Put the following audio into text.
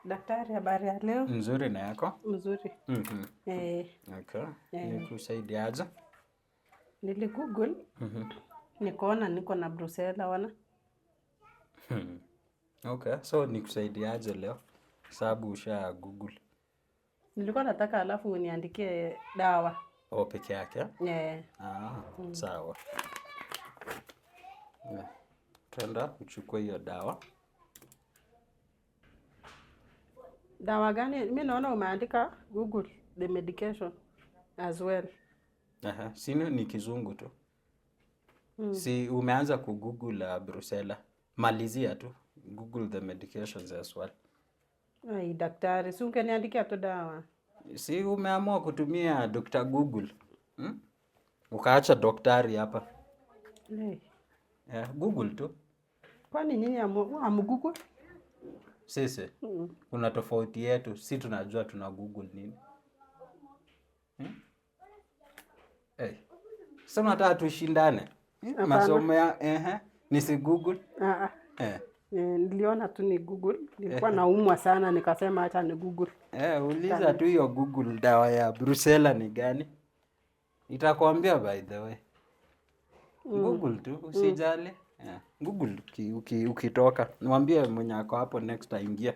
Daktari, habari ya leo? Nzuri na yako? Mzuri. Okay. Nikusaidiaje? Google. Nikaona niko na brucella wana. Okay. So nikusaidiaje leo? Sababu usha Google. Nilikuwa nataka alafu uniandikie dawa. Peke yake? Sawa. Twenda uchukue hiyo dawa. Dawa gani? Mimi naona umeandika Google the medication as well. Sino ni kizungu tu. Si umeanza Google brucella. Malizia tu. Google the medications as well. Ai daktari, si ungeniandikia tu dawa. Si umeamua kutumia Dr. Google. Ukaacha daktari hapa. Google tu. Kwani nyinyi amu Google? Sisi. Kuna tofauti yetu. Si tunajua tuna Google nini. Sasa nataka tushindane. Masomo ya nisi Google. Niliona tu ni Google. Nilikuwa naumwa sana nikasema acha ni Google. Uliza tu hiyo Google dawa ya brucella ni gani? Itakwambia by the way. Google tu usijali. Google ukitoka. Niambie mwenye ako hapo next time ingia.